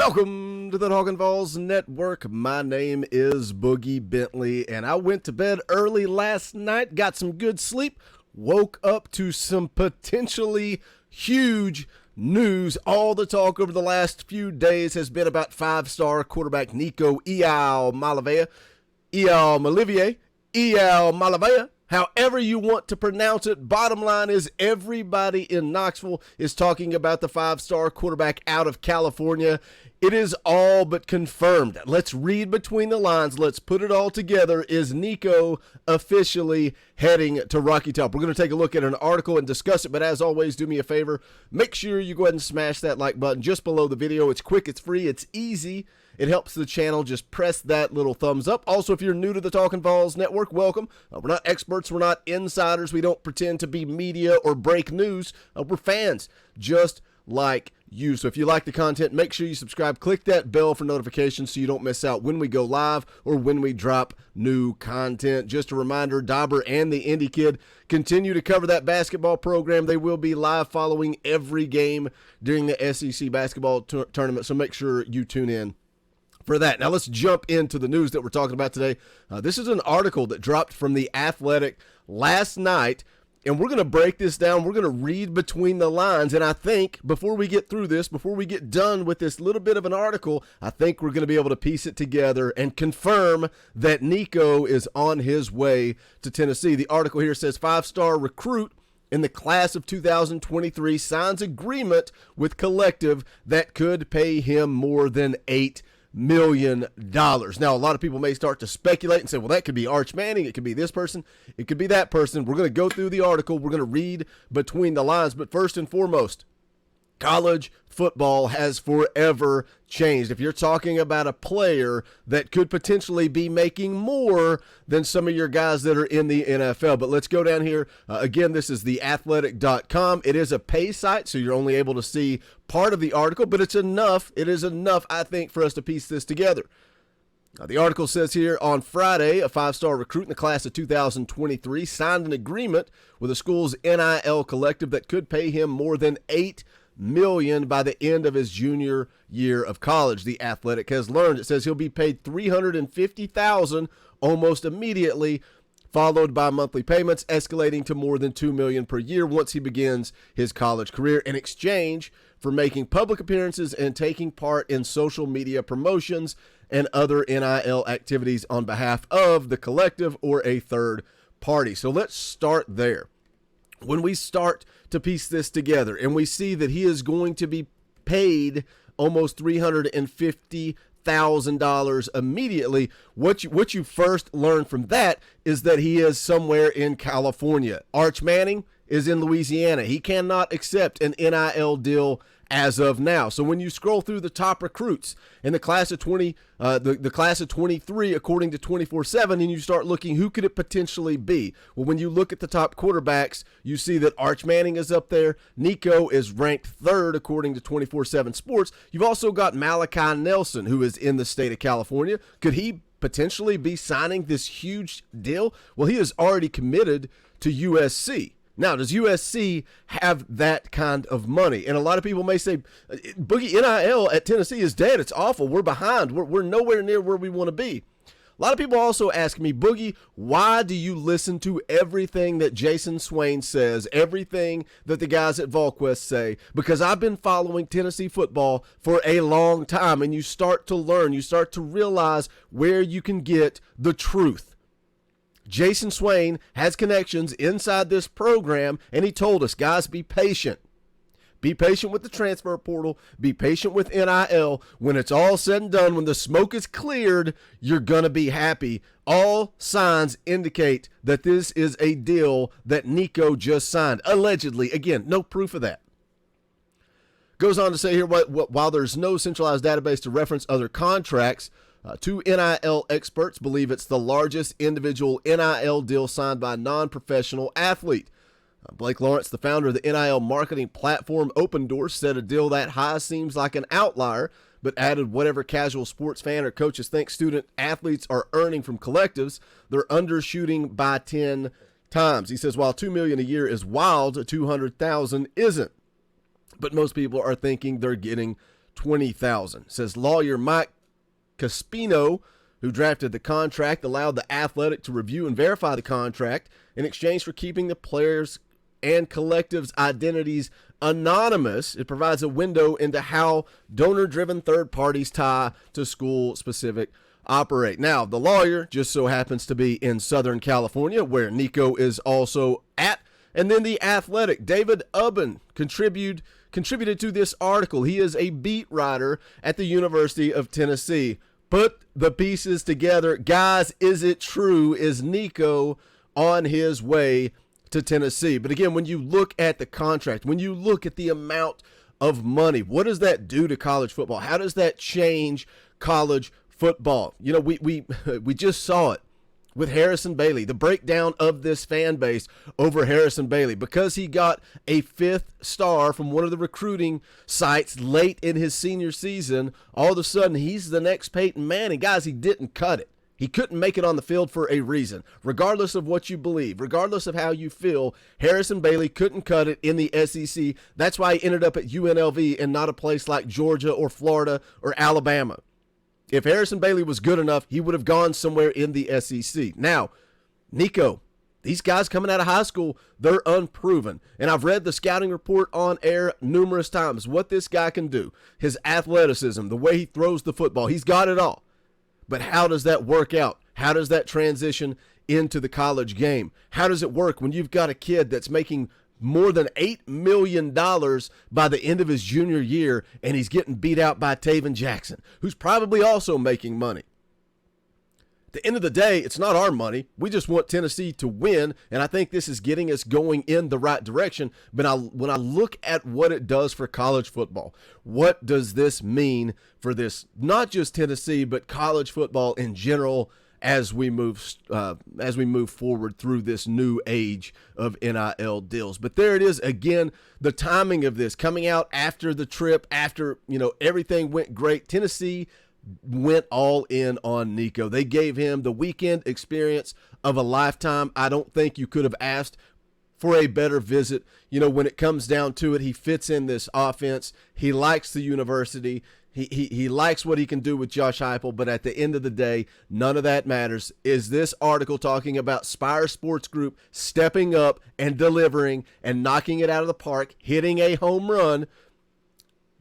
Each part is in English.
Welcome to the Talkin VAWLS Network. My name is Boogie Bentley, and I went to bed early last night, got some good sleep, woke up to some potentially huge news. All the talk over the last few days has been about five-star quarterback Nico Iamaleava, however you want to pronounce it. Bottom line is everybody in Knoxville is talking about the five-star quarterback out of California. It is all but confirmed. Let's read between the lines. Let's put it all together. Is Nico officially heading to Rocky Top? We're going to take a look at an article and discuss it, but as always, do me a favor. Make sure you go ahead and smash that like button just below the video. It's quick, it's free, it's easy. It helps the channel. Just press that little thumbs up. Also, if you're new to the Talkin VAWLS Network, welcome. We're not experts. We're not insiders. We don't pretend to be media or break news. We're fans, just like you. So if you like the content, make sure you subscribe. Click that bell for notifications so you don't miss out when we go live or when we drop new content. Just a reminder, Dauber and the Indy Kid continue to cover that basketball program. They will be live following every game during the SEC basketball tournament, so make sure you tune in for that. Now let's jump into the news that we're talking about today. This is an article that dropped from The Athletic last night, and we're going to break this down. We're going to read between the lines, and I think before we get through this, before we get done with this little bit of an article, I think we're going to be able to piece it together and confirm that Nico is on his way to Tennessee. The article here says five-star recruit in the class of 2023 signs agreement with collective that could pay him more than $8 million. Now, a lot of people may start to speculate and say, well, that could be Arch Manning. It could be this person. It could be that person. We're going to go through the article. We're going to read between the lines. But first and foremost, college football has forever changed. If you're talking about a player that could potentially be making more than some of your guys that are in the NFL. But let's go down here. Again, this is theathletic.com. It is a pay site, so you're only able to see part of the article, but it's enough. It is enough, I think, for us to piece this together. The article says here, on Friday, a five-star recruit in the class of 2023 signed an agreement with the school's NIL collective that could pay him more than $8 million by the end of his junior year of college. The Athletic has learned. It says he'll be paid $350,000 almost immediately, followed by monthly payments escalating to more than $2 million per year once he begins his college career, in exchange for making public appearances and taking part in social media promotions and other NIL activities on behalf of the collective or a third party. So let's start there. When we start to piece this together and we see that he is going to be paid almost $350,000 immediately, what you first learn from that is that he is somewhere in California. Arch Manning is in Louisiana. He cannot accept an NIL deal as of now. So when you scroll through the top recruits in the class of 23, according to 24/7, and you start looking, who could it potentially be? Well, when you look at the top quarterbacks, you see that Arch Manning is up there. Nico is ranked third, according to 24/7 Sports. You've also got Malachi Nelson, who is in the state of California. Could he potentially be signing this huge deal? Well, he is already committed to USC. Now, does USC have that kind of money? And a lot of people may say, Boogie, NIL at Tennessee is dead. It's awful. We're behind. We're nowhere near where we want to be. A lot of people also ask me, Boogie, why do you listen to everything that Jason Swain says, everything that the guys at VolQuest say? Because I've been following Tennessee football for a long time, and you start to learn, you start to realize where you can get the truth. Jason Swain has connections inside this program, and he told us, guys, be patient. Be patient with the transfer portal. Be patient with NIL. When it's all said and done, when the smoke is cleared, you're going to be happy. All signs indicate that this is a deal that Nico just signed. Allegedly. Again, no proof of that. Goes on to say here, while there's no centralized database to reference other contracts, two NIL experts believe it's the largest individual NIL deal signed by a non-professional athlete. Blake Lawrence, the founder of the NIL marketing platform Open Doors, said a deal that high seems like an outlier, but added whatever casual sports fan or coaches think student athletes are earning from collectives, they're undershooting by 10 times. He says, while $2 million a year is wild, $200,000 isn't. But most people are thinking they're getting $20,000. Says lawyer Mike Caspino, who drafted the contract, allowed the Athletic to review and verify the contract in exchange for keeping the players' and collectives' identities anonymous. It provides a window into how donor-driven third parties tie to school-specific operate. Now, the lawyer just so happens to be in Southern California, where Nico is also at. And then the Athletic, David Ubben, contributed to this article. He is a beat writer at the University of Tennessee. Put the pieces together. Guys, is it true? Is Nico on his way to Tennessee? But again, when you look at the contract, when you look at the amount of money, what does that do to college football? How does that change college football? You know, we just saw it with Harrison Bailey, the breakdown of this fan base over Harrison Bailey. Because he got a 5th star from one of the recruiting sites late in his senior season, all of a sudden he's the next Peyton Manning. Guys, he didn't cut it. He couldn't make it on the field for a reason. Regardless of what you believe, regardless of how you feel, Harrison Bailey couldn't cut it in the SEC. That's why he ended up at UNLV and not a place like Georgia or Florida or Alabama. If Harrison Bailey was good enough, he would have gone somewhere in the SEC. Now, Nico, these guys coming out of high school, they're unproven. And I've read the scouting report on air numerous times. What this guy can do, his athleticism, the way he throws the football, he's got it all. But how does that work out? How does that transition into the college game? How does it work when you've got a kid that's making more than $8 million by the end of his junior year and he's getting beat out by Taven Jackson, who's probably also making money? At the end of the day, it's not our money. We just want Tennessee to win, and I think this is getting us going in the right direction. But when I look at what it does for college football, what does this mean for this, not just Tennessee, but college football in general as we move forward through this new age of NIL deals? But there it is again, the timing of this coming out after the trip, after everything went great. Tennessee went all in on Nico. They gave him the weekend experience of a lifetime. I don't think you could have asked for a better visit. When it comes down to it, he fits in this offense. He likes the university. He likes what he can do with Josh Heupel, but at the end of the day, none of that matters. Is this article talking about Spire Sports Group stepping up and delivering and knocking it out of the park, hitting a home run?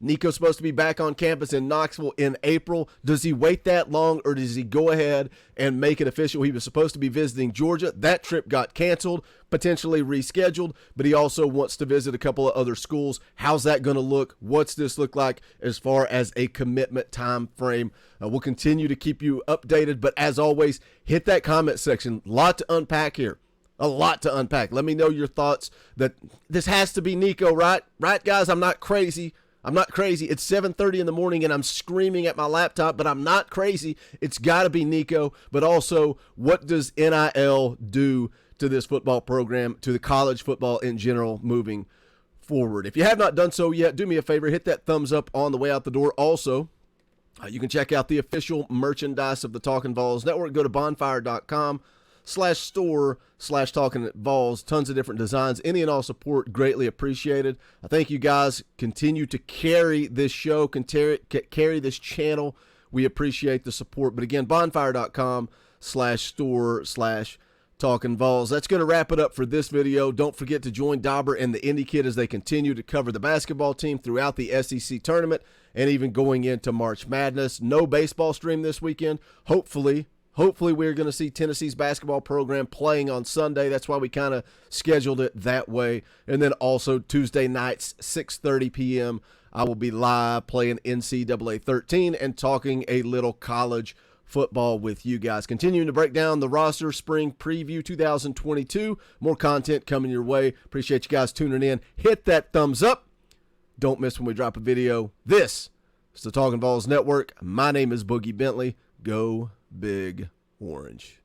Nico's supposed to be back on campus in Knoxville in April. Does he wait that long, or does he go ahead and make it official? He was supposed to be visiting Georgia. That trip got canceled, potentially rescheduled, but he also wants to visit a couple of other schools. How's that going to look? What's this look like as far as a commitment time frame? We'll continue to keep you updated, but as always, hit that comment section. A lot to unpack here. A lot to unpack. Let me know your thoughts. That this has to be Nico, right? Right, guys? I'm not crazy. It's 7:30 in the morning and I'm screaming at my laptop, but I'm not crazy. It's got to be Nico. But also, what does NIL do to this football program, to the college football in general moving forward? If you have not done so yet, do me a favor, hit that thumbs up on the way out the door. Also, you can check out the official merchandise of the Talkin VAWLS Network. Go to bonfire.com/store/TalkinVAWLS. Tons of different designs. Any and all support greatly appreciated. I thank you guys. Continue to carry this show, carry this channel. We appreciate the support. But again, bonfire.com/store/TalkinVAWLS. That's going to wrap it up for this video. Don't forget to join Dauber and the Indy Kid as they continue to cover the basketball team throughout the SEC tournament and even going into March Madness. No baseball stream this weekend. Hopefully we're going to see Tennessee's basketball program playing on Sunday. That's why we kind of scheduled it that way. And then also Tuesday nights, 6:30 p.m., I will be live playing NCAA 13 and talking a little college football with you guys. Continuing to break down the roster, spring preview 2022. More content coming your way. Appreciate you guys tuning in. Hit that thumbs up. Don't miss when we drop a video. This is the Talkin VAWLS Network. My name is Boogie Bentley. Go Big Orange.